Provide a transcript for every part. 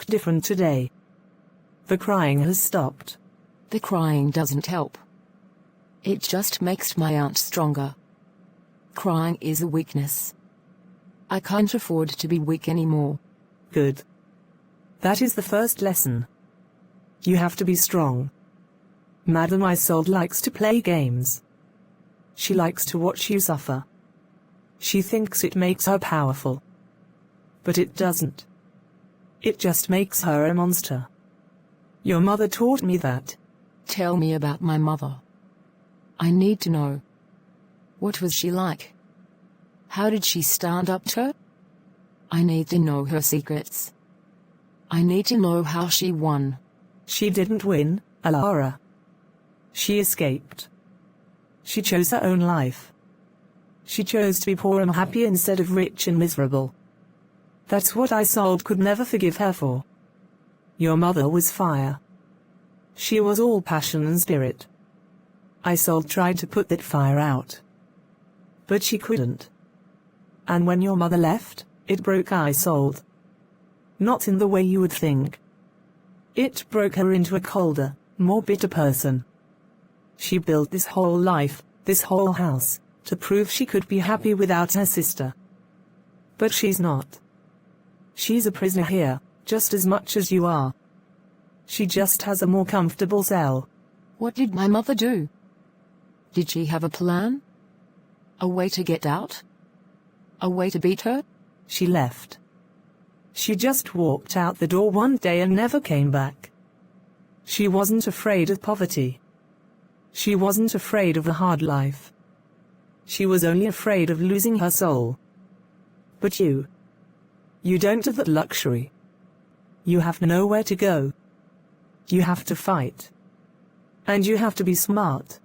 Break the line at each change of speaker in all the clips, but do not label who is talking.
looked different today. The crying has stopped.
The crying doesn't help. It just makes my aunt stronger. Crying is a weakness. I can't afford to be weak anymore.
Good. That is the first lesson. You have to be strong. Madame Isolde likes to play games. She likes to watch you suffer. She thinks it makes her powerful. But it doesn't. It just makes her a monster. Your mother taught me that.
Tell me about my mother. I need to know. What was she like? How did she stand up to her? I need to know her secrets. I need to know how she won.
She didn't win, Elara. She escaped. She chose her own life. She chose to be poor and happy instead of rich and miserable. That's what Isolde could never forgive her for. Your mother was fire. She was all passion and spirit. Isolde tried to put that fire out. But she couldn't. And when your mother left, it broke Isolde. Not in the way you would think. It broke her into a colder, more bitter person. She built this whole life, this whole house, to prove she could be happy without her sister. But she's not. She's a prisoner here, just as much as you are. She just has a more comfortable cell.
What did my mother do? Did she have a plan? A way to get out? A way to beat her?
She left. She just walked out the door one day and never came back. She wasn't afraid of poverty. She wasn't afraid of a hard life. She was only afraid of losing her soul. But you don't have that luxury. You have nowhere to go. You have to fight. And you have to be smart.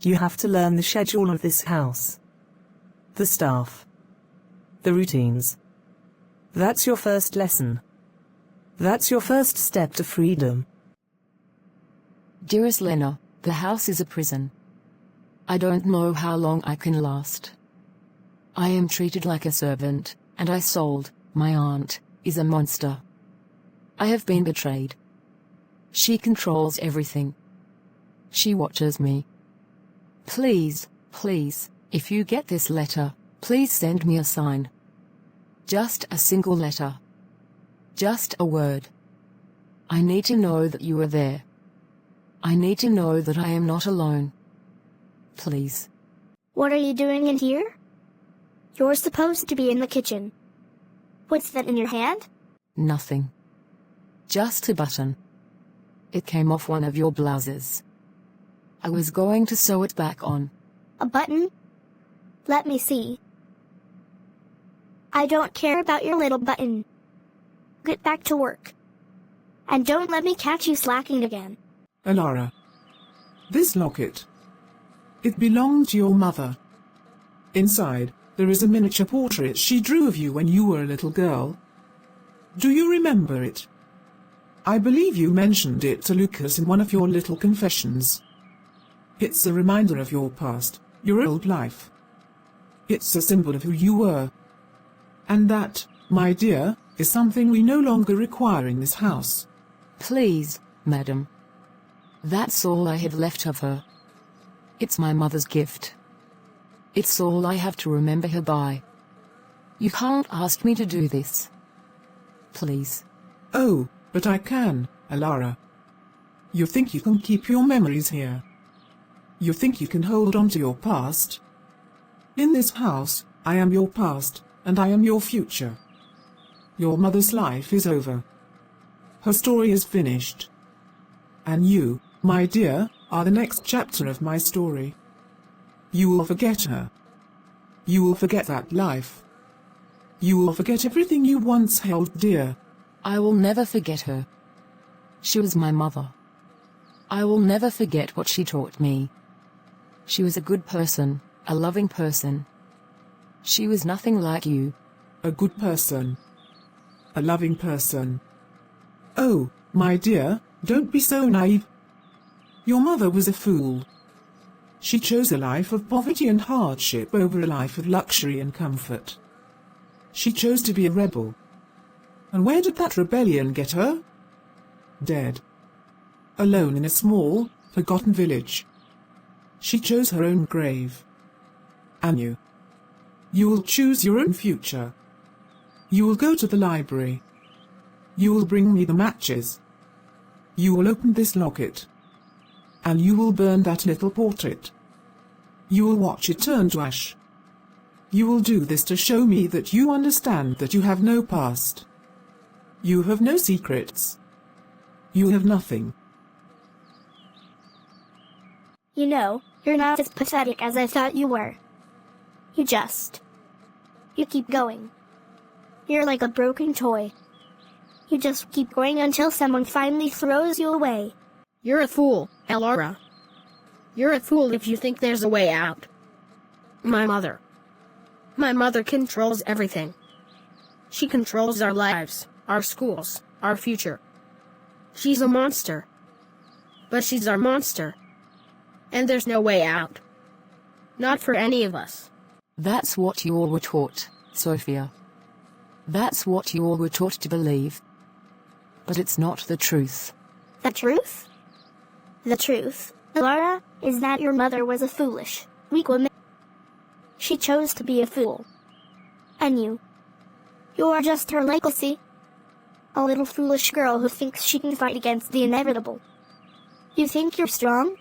You have to learn the schedule of this house. The staff. The routines. That's your first lesson. That's your first step to freedom.
Dearest Lena, the house is a prison. I don't know how long I can last. I am treated like a servant, and Isolde, my aunt, is a monster. I have been betrayed. She controls everything. She watches me. Please, please, if you get this letter, please send me a sign. Just a single letter. Just a word. I need to know that you are there. I need to know that I am not alone. Please.
What are you doing in here? You're supposed to be in the kitchen. What's that in your hand?
Nothing. Just a button. It came off one of your blouses. I was going to sew it back on.
A button? Let me see. I don't care about your little button. Get back to work. And don't let me catch you slacking again.
Elara. This locket. It belonged to your mother. Inside, there is a miniature portrait she drew of you when you were a little girl. Do you remember it? I believe you mentioned it to Lucas in one of your little confessions. It's a reminder of your past, your old life. It's a symbol of who you were. And that, my dear, is something we no longer require in this house.
Please, madam. That's all I have left of her. It's my mother's gift. It's all I have to remember her by. You can't ask me to do this. Please.
Oh, but I can, Elara. You think you can keep your memories here? You think you can hold on to your past? In this house, I am your past, and I am your future. Your mother's life is over. Her story is finished. And you, my dear, are the next chapter of my story. You will forget her. You will forget that life. You will forget everything you once held dear.
I will never forget her. She was my mother. I will never forget what she taught me. She was a good person, a loving person. She was nothing like you.
A good person. A loving person. Oh, my dear, don't be so naive. Your mother was a fool. She chose a life of poverty and hardship over a life of luxury and comfort. She chose to be a rebel. And where did that rebellion get her? Dead. Alone in a small, forgotten village. She chose her own grave. And you? You will choose your own future. You will go to the library. You will bring me the matches. You will open this locket. And you will burn that little portrait. You will watch it turn to ash. You will do this to show me that you understand that you have no past. You have no secrets. You have nothing.
You know, you're not as pathetic as I thought you were. You keep going. You're like a broken toy. You just keep going until someone finally throws you away.
You're a fool, Elara. You're a fool if you think there's a way out. My mother controls everything. She controls our lives, our schools, our future. She's a monster. But she's our monster. And there's no way out. Not for any of us.
That's what you all were taught, Sofia. That's what you all were taught to believe. But it's not the truth.
The truth? The truth, Elara, is that your mother was a foolish, weak woman. She chose to be a fool. And you are just her legacy. A little foolish girl who thinks she can fight against the inevitable. You think you're strong?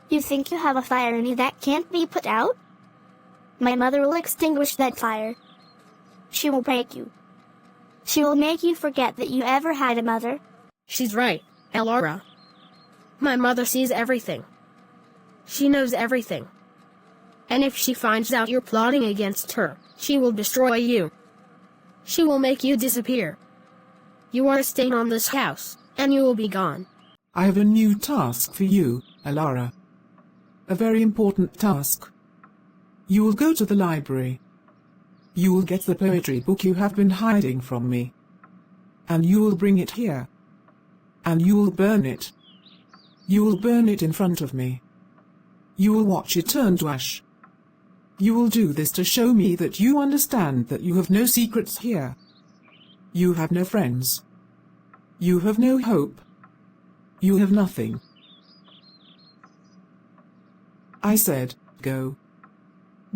You think you have a fire in you that can't be put out? My mother will extinguish that fire. She will break you. She will make you forget that you ever had a mother.
She's right, Elara. My mother sees everything. She knows everything. And if she finds out you're plotting against her, she will destroy you. She will make you disappear. You are a stain on this house, and you will be gone.
I have a new task for you, Elara. A very important task. You will go to the library. You will get the poetry book you have been hiding from me. And you will bring it here. And you will burn it. You will burn it in front of me. You will watch it turn to ash. You will do this to show me that you understand that you have no secrets here. You have no friends. You have no hope. You have nothing. I said, go.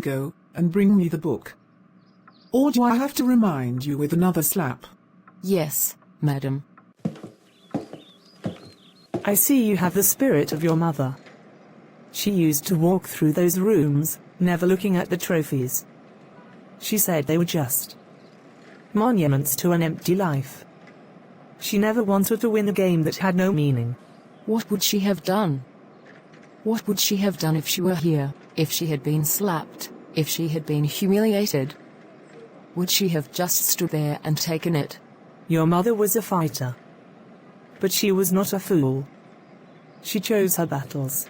Go, and bring me the book. Or do I have to remind you with another slap?
Yes, madam.
I see you have the spirit of your mother. She used to walk through those rooms, never looking at the trophies. She said they were just monuments to an empty life. She never wanted to win a game that had no meaning.
What would she have done? What would she have done if she were here, if she had been slapped, if she had been humiliated? Would she have just stood there and taken it?
Your mother was a fighter. But she was not a fool. She chose her battles.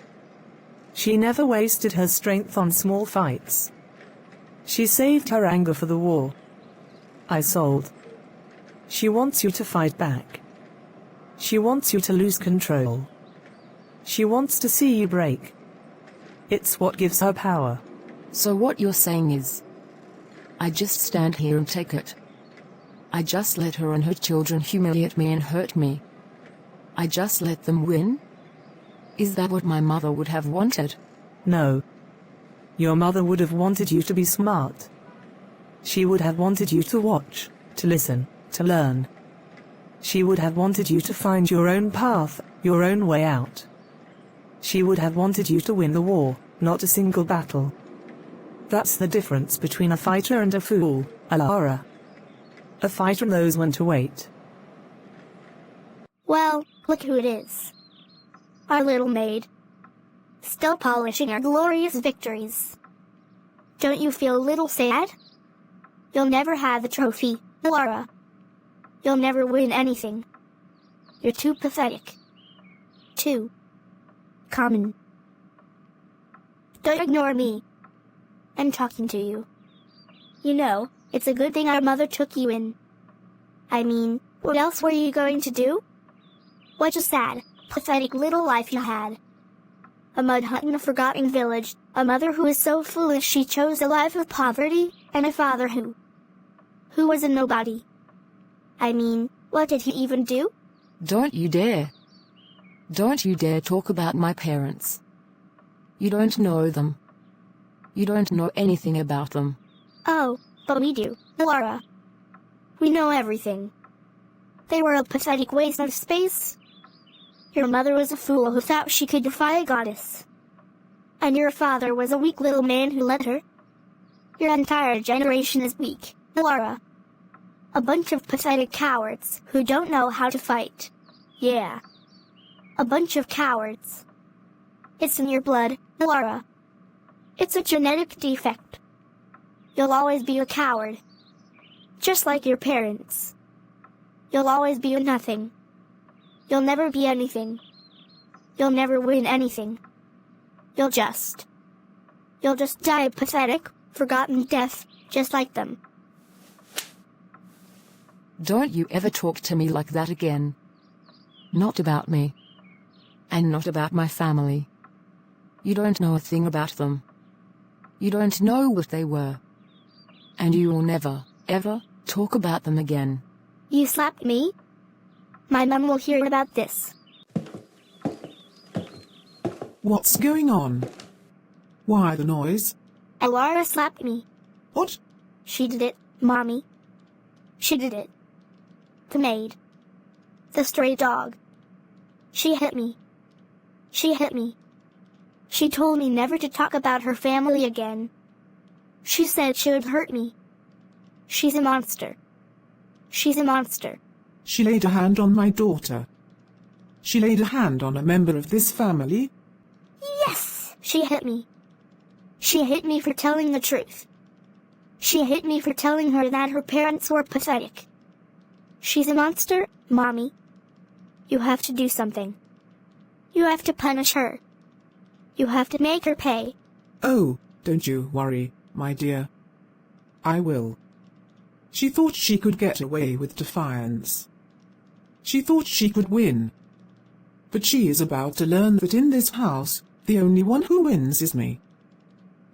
She never wasted her strength on small fights. She saved her anger for the war. Isolde. She wants you to fight back. She wants you to lose control. She wants to see you break. It's what gives her power.
So what you're saying is, I just stand here and take it. I just let her and her children humiliate me and hurt me. I just let them win? Is that what my mother would have wanted?
No. Your mother would have wanted you to be smart. She would have wanted you to watch, to listen, to learn. She would have wanted you to find your own path, your own way out. She would have wanted you to win the war, not a single battle. That's the difference between a fighter and a fool, Elara. A fighter knows when to wait.
Well, look who it is. Our little maid. Still polishing our glorious victories. Don't you feel a little sad? You'll never have the trophy, Elara. You'll never win anything. You're too pathetic. Too common. Don't ignore me. I'm talking to you. You know, it's a good thing our mother took you in. I mean, what else were you going to do? What a sad, pathetic little life you had. A mud hut in a forgotten village, a mother who was so foolish she chose a life of poverty, and a father who was a nobody. I mean, what did he even do?
Don't you dare. Don't you dare talk about my parents. You don't know them. You don't know anything about them.
Oh, but we do, Elara. We know everything. They were a pathetic waste of space. Your mother was a fool who thought she could defy a goddess. And your father was a weak little man who let her. Your entire generation is weak, Elara. A bunch of pathetic cowards who don't know how to fight. Yeah. A bunch of cowards. It's in your blood, Elara. It's a genetic defect. You'll always be a coward. Just like your parents. You'll always be a nothing. You'll never be anything. You'll never win anything. You'll just die a pathetic, forgotten death, just like them.
Don't you ever talk to me like that again. Not about me. And not about my family. You don't know a thing about them. You don't know what they were. And you will never, ever, talk about them again.
You slapped me? My mom will hear about this.
What's going on? Why the noise?
Elara slapped me.
What?
She did it, Mommy. She did it. The maid. The stray dog. She hit me. She hit me. She told me never to talk about her family again. She said she would hurt me. She's a monster. She's a monster.
She laid a hand on my daughter. She laid a hand on a member of this family.
Yes! She hit me. She hit me for telling the truth. She hit me for telling her that her parents were pathetic. She's a monster, Mommy. You have to do something. You have to punish her. You have to make her pay.
Oh, don't you worry, my dear. I will. She thought she could get away with Defiance. She thought she could win. But she is about to learn that in this house, the only one who wins is me.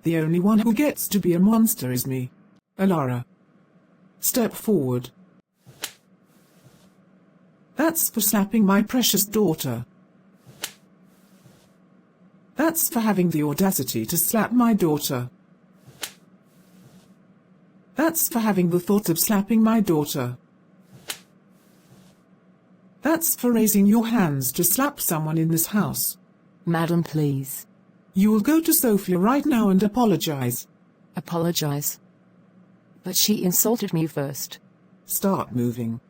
The only one who gets to be a monster is me. Elara. Step forward. That's for slapping my precious daughter. That's for having the audacity to slap my daughter. That's for having the thought of slapping my daughter. That's for raising your hands to slap someone in this house.
Madam, please.
You will go to Sofia right now and apologize.
Apologize. But she insulted me first.
Start moving.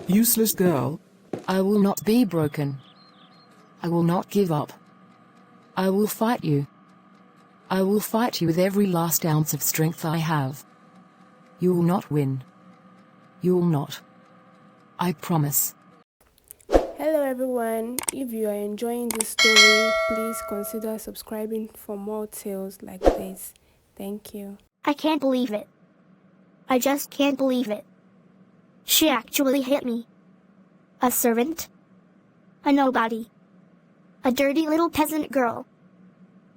Useless girl.
I will not be broken. I will not give up. I will fight you. I will fight you with every last ounce of strength I have. You will not win. You will not. I promise.
Hello everyone, if you are enjoying this story, please consider subscribing for more tales like this. Thank you.
I can't believe it. I just can't believe it. She actually hit me. A servant? A nobody. A dirty little peasant girl.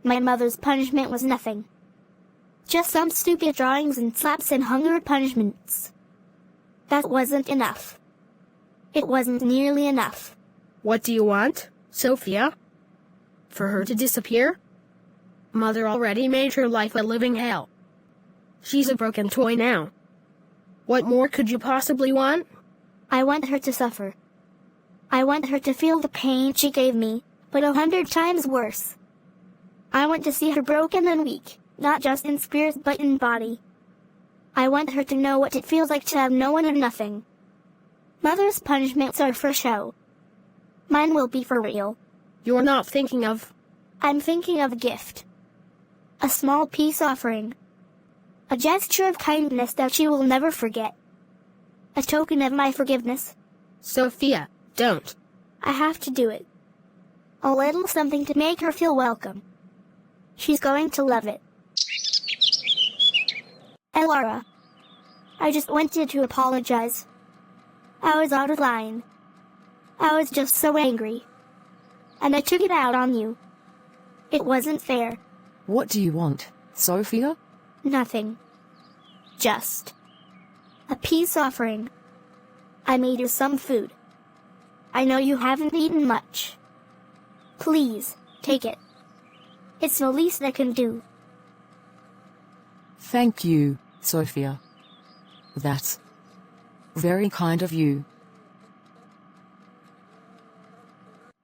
My mother's punishment was nothing. Just some stupid drawings and slaps and hunger punishments. That wasn't enough. It wasn't nearly enough.
What do you want, Sofia? For her to disappear? Mother already made her life a living hell. She's a broken toy now. What more could you possibly want?
I want her to suffer. I want her to feel the pain she gave me, but 100 times worse. I want to see her broken and weak, not just in spirit but in body. I want her to know what it feels like to have no one or nothing. Mother's punishments are for show. Mine will be for real.
You're not thinking of...
I'm thinking of a gift. A small peace offering. A gesture of kindness that she will never forget. A token of my forgiveness.
Sofia, don't.
I have to do it. A little something to make her feel welcome. She's going to love it. Elara. I just wanted to apologize. I was out of line. I was just so angry. And I took it out on you. It wasn't fair.
What do you want, Sofia?
Nothing. Just A peace offering. I made you some food. I know you haven't eaten much. Please, take it. It's the least I can do.
Thank you, Sofia. That's very kind of you.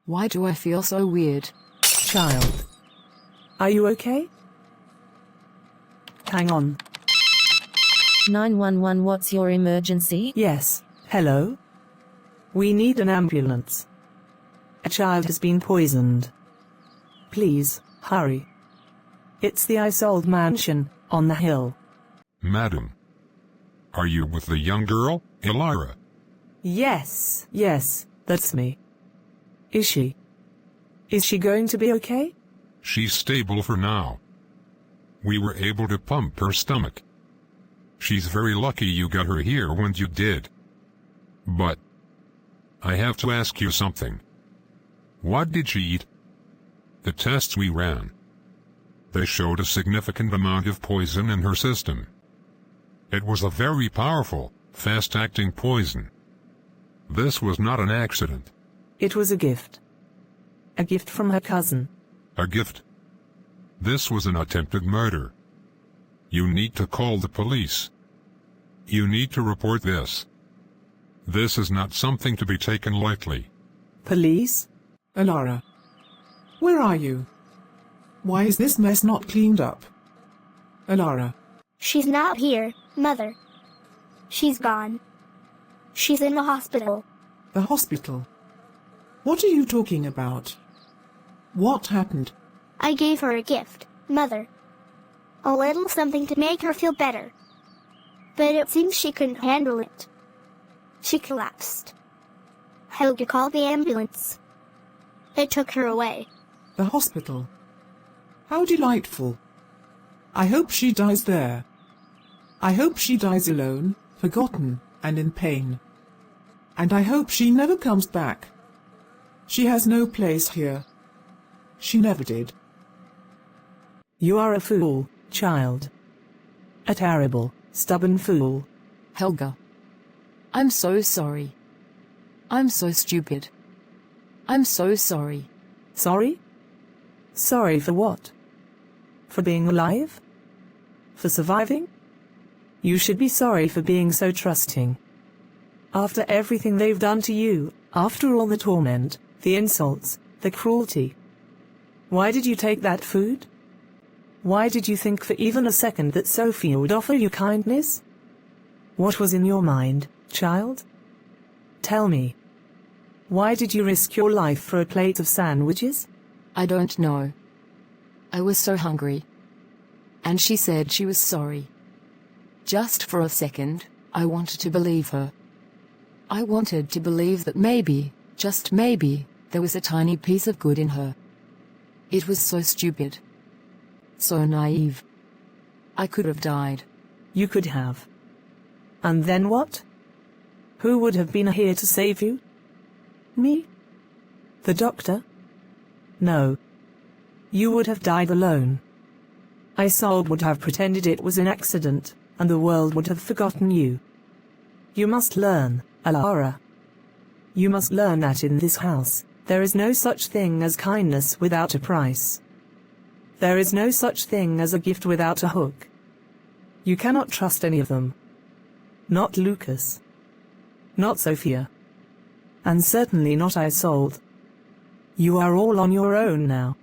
Why do I feel so weird?
Child. Are you okay? Hang on.
911, what's your emergency?
Yes, hello? We need an ambulance. A child has been poisoned. Please, hurry. It's the Isolde mansion, on the hill.
Madam. Are you with the young girl, Elara?
Yes, that's me. Is she? Is she going to be okay?
She's stable for now. We were able to pump her stomach. She's very lucky you got her here when you did. But I have to ask you something. What did she eat? The tests we ran. They showed a significant amount of poison in her system. It was a very powerful, fast-acting poison. This was not an accident.
It was a gift. A gift from her cousin.
A gift. This was an attempted murder. You need to call the police. You need to report this. This is not something to be taken lightly.
Police?
Elara. Where are you? Why is this mess not cleaned up? Elara.
She's not here, Mother. She's gone. She's in the hospital.
The hospital? What are you talking about? What happened?
I gave her a gift, Mother. A little something to make her feel better. But it seems she couldn't handle it. She collapsed. Helga called the ambulance. It took her away.
The hospital? How delightful. I hope she dies there. I hope she dies alone, forgotten, and in pain. And I hope she never comes back. She has no place here. She never did.
You are a fool, child. A terrible, stubborn fool.
Helga. I'm so sorry. I'm so stupid. I'm so sorry.
Sorry? Sorry for what? For being alive? For surviving? You should be sorry for being so trusting. After everything they've done to you, after all the torment, the insults, the cruelty. Why did you take that food? Why did you think for even a second that Sofia would offer you kindness? What was in your mind, child? Tell me. Why did you risk your life for a plate of sandwiches?
I don't know. I was so hungry. And she said she was sorry. Just for a second, I wanted to believe her. I wanted to believe that maybe, just maybe, there was a tiny piece of good in her. It was so stupid. So naive. I could have died.
You could have. And then what? Who would have been here to save you? Me? The doctor? No. You would have died alone. Isolde would have pretended it was an accident, and the world would have forgotten you. You must learn, Elara. You must learn that in this house, there is no such thing as kindness without a price. There is no such thing as a gift without a hook. You cannot trust any of them. Not Lucas. Not Sofia. And certainly not Isolde. You are all on your own now.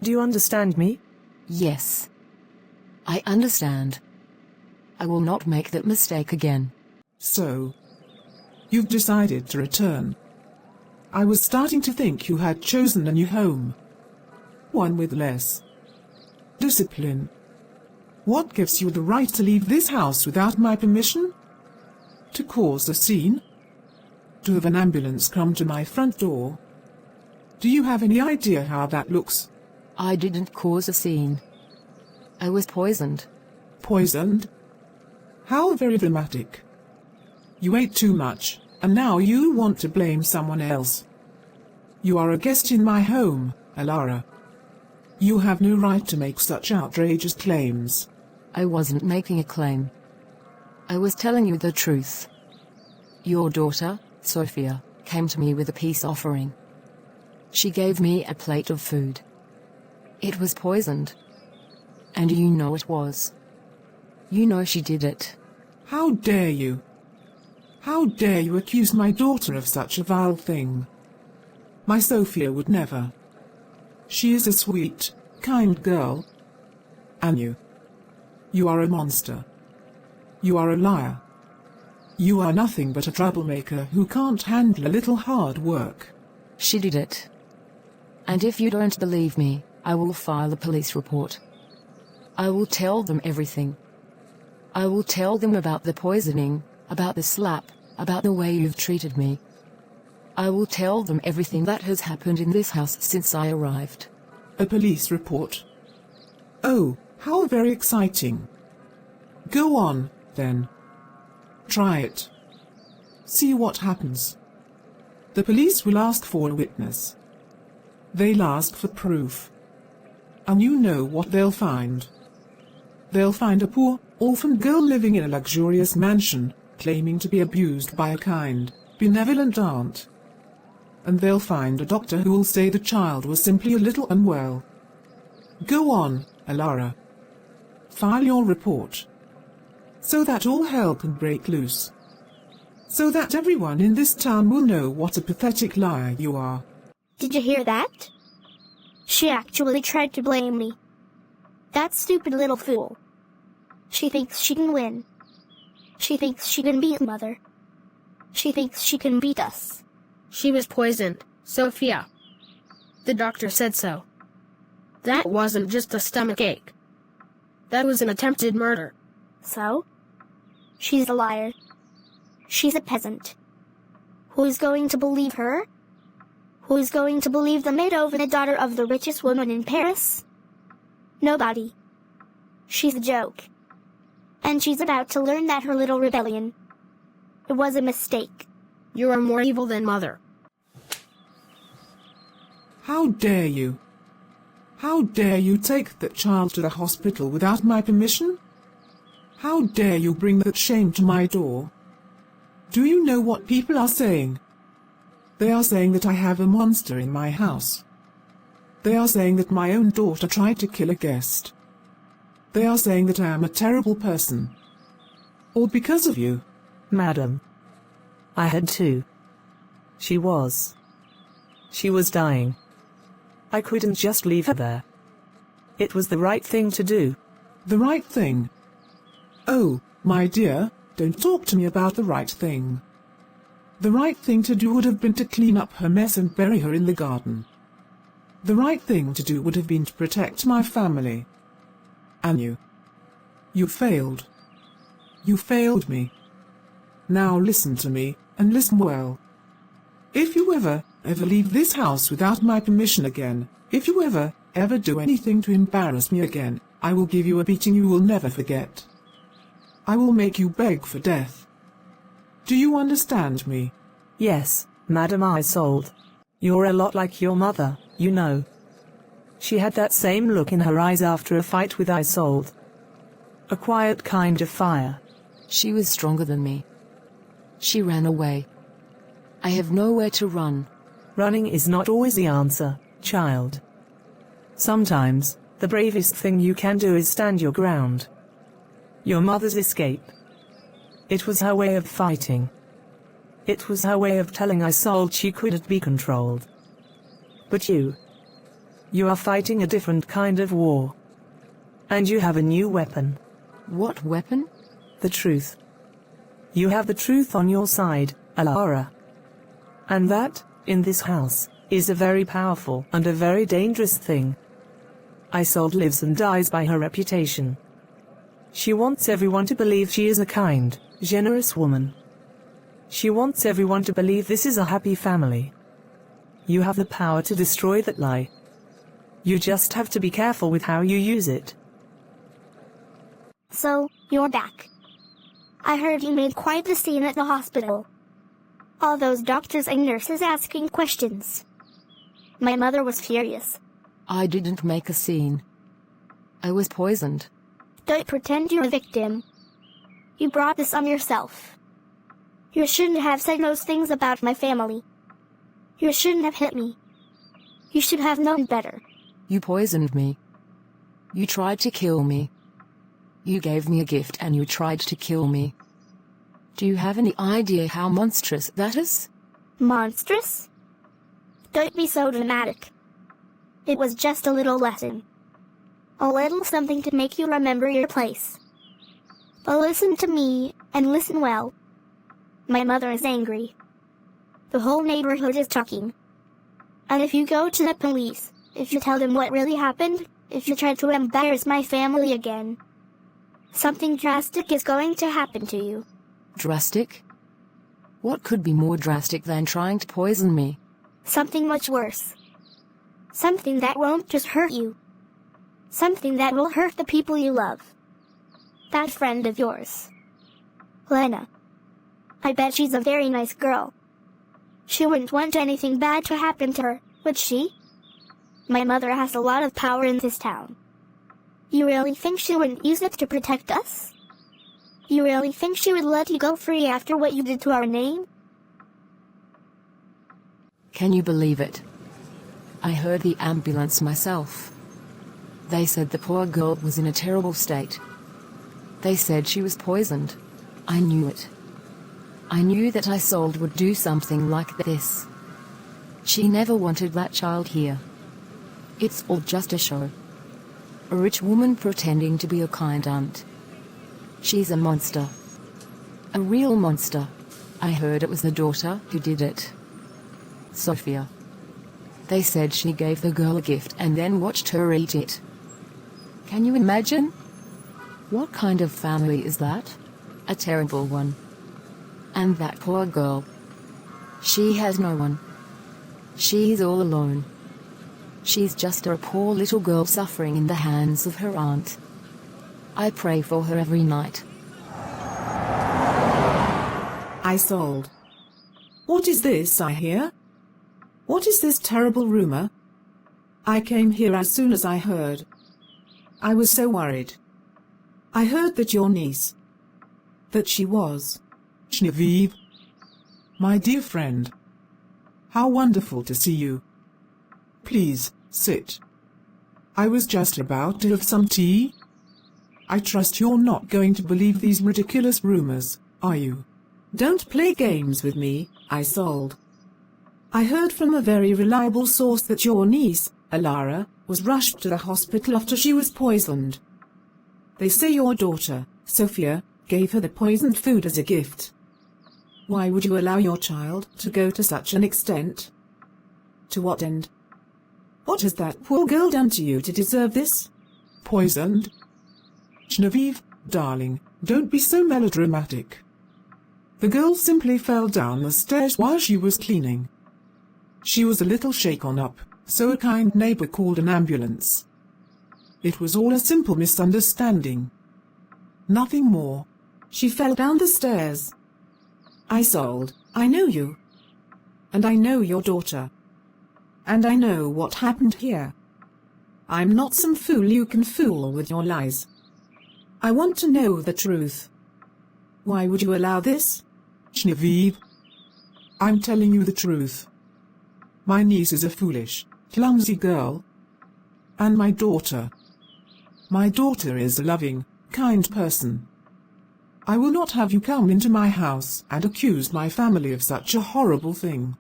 Do you understand me?
Yes. I understand. I will not make that mistake again.
So, you've decided to return. I was starting to think you had chosen a new home. One with less discipline. What gives you the right to leave this house without my permission? To cause a scene? To have an ambulance come to my front door? Do you have any idea how that looks?
I didn't cause a scene. I was poisoned.
Poisoned? How very dramatic. You ate too much, and now you want to blame someone else. You are a guest in my home, Elara. You have no right to make such outrageous claims.
I wasn't making a claim. I was telling you the truth. Your daughter, Sofia, came to me with a peace offering. She gave me a plate of food. It was poisoned. And you know it was. You know she did it.
How dare you? How dare you accuse my daughter of such a vile thing? My Sofia would never. She is a sweet, kind girl. And you are a monster. You are a liar. You are nothing but a troublemaker who can't handle a little hard work.
She did it. And if you don't believe me, I will file a police report. I will tell them everything. I will tell them about the poisoning, about the slap, about the way you've treated me. I will tell them everything that has happened in this house since I arrived.
A police report? Oh, how very exciting. Go on, then. Try it. See what happens. The police will ask for a witness. They'll ask for proof. And you know what they'll find. They'll find a poor, orphan girl living in a luxurious mansion, claiming to be abused by a kind, benevolent aunt. And they'll find a doctor who will say the child was simply a little unwell. Go on, Elara. File your report. So that all hell can break loose. So that everyone in this town will know what a pathetic liar you are.
Did you hear that? She actually tried to blame me. That stupid little fool. She thinks she can win. She thinks she can beat Mother. She thinks she can beat us.
She was poisoned, Sofia. The doctor said so. That wasn't just a stomach ache. That was an attempted murder.
So? She's a liar. She's a peasant. Who's going to believe her? Who's going to believe the maid over the daughter of the richest woman in Paris? Nobody. She's a joke. And she's about to learn that her little rebellion, it was a mistake.
You are more evil than Mother.
How dare you? How dare you take that child to the hospital without my permission? How dare you bring that shame to my door? Do you know what people are saying? They are saying that I have a monster in my house. They are saying that my own daughter tried to kill a guest. They are saying that I am a terrible person. All because of you.
Madam. I had to. She was dying. I couldn't just leave her there. It was the right thing to do.
The right thing? Oh, my dear, don't talk to me about the right thing. The right thing to do would have been to clean up her mess and bury her in the garden. The right thing to do would have been to protect my family. And you failed. You failed me. Now listen to me, and listen well. If you ever leave this house without my permission again, if you ever do anything to embarrass me again, I will give you a beating you will never forget. I will make you beg for death. Do you understand me?
Yes, Madam Isolde. You're a lot like your mother, you know. She had that same look in her eyes after a fight with Isolde. A quiet kind of fire.
She was stronger than me. She ran away. I have nowhere to run.
Running is not always the answer, child. Sometimes, the bravest thing you can do is stand your ground. Your mother's escape. It was her way of fighting. It was her way of telling Isolde she couldn't be controlled. But you are fighting a different kind of war. And you have a new weapon.
What weapon?
The truth. You have the truth on your side, Elara. And that, in this house, is a very powerful and a very dangerous thing. Isolde lives and dies by her reputation. She wants everyone to believe she is a kind, generous woman. She wants everyone to believe this is a happy family. You have the power to destroy that lie. You just have to be careful with how you use it.
So, you're back. I heard you made quite the scene at the hospital. All those doctors and nurses asking questions. My mother was furious.
I didn't make a scene. I was poisoned.
Don't pretend you're a victim. You brought this on yourself. You shouldn't have said those things about my family. You shouldn't have hit me. You should have known better.
You poisoned me. You tried to kill me. You gave me a gift and you tried to kill me. Do you have any idea how monstrous that is?
Monstrous? Don't be so dramatic. It was just a little lesson. A little something to make you remember your place. But listen to me, and listen well. My mother is angry. The whole neighborhood is talking. And if you go to the police, if you tell them what really happened, if you try to embarrass my family again, something drastic is going to happen to you.
Drastic? What could be more drastic than trying to poison me?
Something much worse. Something that won't just hurt you. Something that will hurt the people you love. That friend of yours. Lena. I bet she's a very nice girl. She wouldn't want anything bad to happen to her, would she? My mother has a lot of power in this town. You really think she wouldn't use it to protect us? You really think she would let you go free after what you did to our name?
Can you believe it? I heard the ambulance myself. They said the poor girl was in a terrible state. They said she was poisoned. I knew it. I knew that Isolde would do something like this. She never wanted that child here. It's all just a show. A rich woman pretending to be a kind aunt. She's a monster. A real monster. I heard it was the daughter who did it. Sofia. They said she gave the girl a gift and then watched her eat it. Can you imagine? What kind of family is that? A terrible one. And that poor girl. She has no one. She's all alone. She's just a poor little girl suffering in the hands of her aunt. I pray for her every night.
Isolde. What is this I hear? What is this terrible rumor? I came here as soon as I heard. I was so worried. I heard that your niece, that she was Genevieve. My dear friend. How wonderful to see you. Please, sit. I was just about to have some tea. I trust you're not going to believe these ridiculous rumors, are you? Don't play games with me, Isolde. I heard from a very reliable source that your niece, Elara, was rushed to the hospital after she was poisoned. They say your daughter, Sofia, gave her the poisoned food as a gift. Why would you allow your child to go to such an extent? To what end? What has that poor girl done to you to deserve this? Poisoned? Genevieve, darling, don't be so melodramatic. The girl simply fell down the stairs while she was cleaning. She was a little shaken up, so a kind neighbor called an ambulance. It was all a simple misunderstanding. Nothing more. She fell down the stairs. Isolde, I know you. And I know your daughter. And I know what happened here. I'm not some fool you can fool with your lies. I want to know the truth. Why would you allow this? Genevieve, I'm telling you the truth. My niece is a foolish, clumsy girl. And my daughter is a loving, kind person. I will not have you come into my house and accuse my family of such a horrible thing.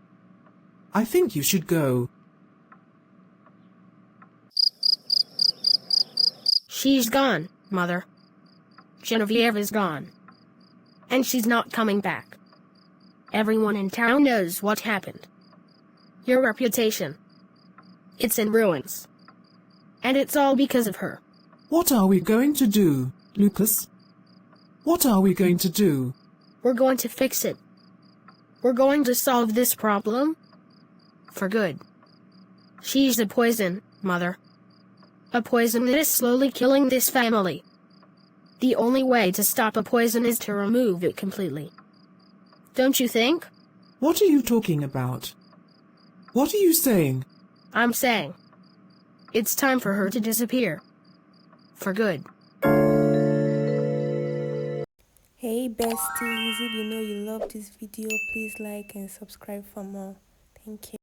I think you should go.
She's gone, Mother. Genevieve is gone. And she's not coming back. Everyone in town knows what happened. Your reputation. It's in ruins. And it's all because of her.
What are we going to do, Lucas? What are we going to do?
We're going to fix it. We're going to solve this problem. For good. She's a poison, Mother. A poison that is slowly killing this family. The only way to stop a poison is to remove it completely. Don't you think?
What are you talking about? What are you saying?
I'm saying, it's time for her to disappear. For good.
Hey besties, if you know you love this video, please like and subscribe for more. Thank you.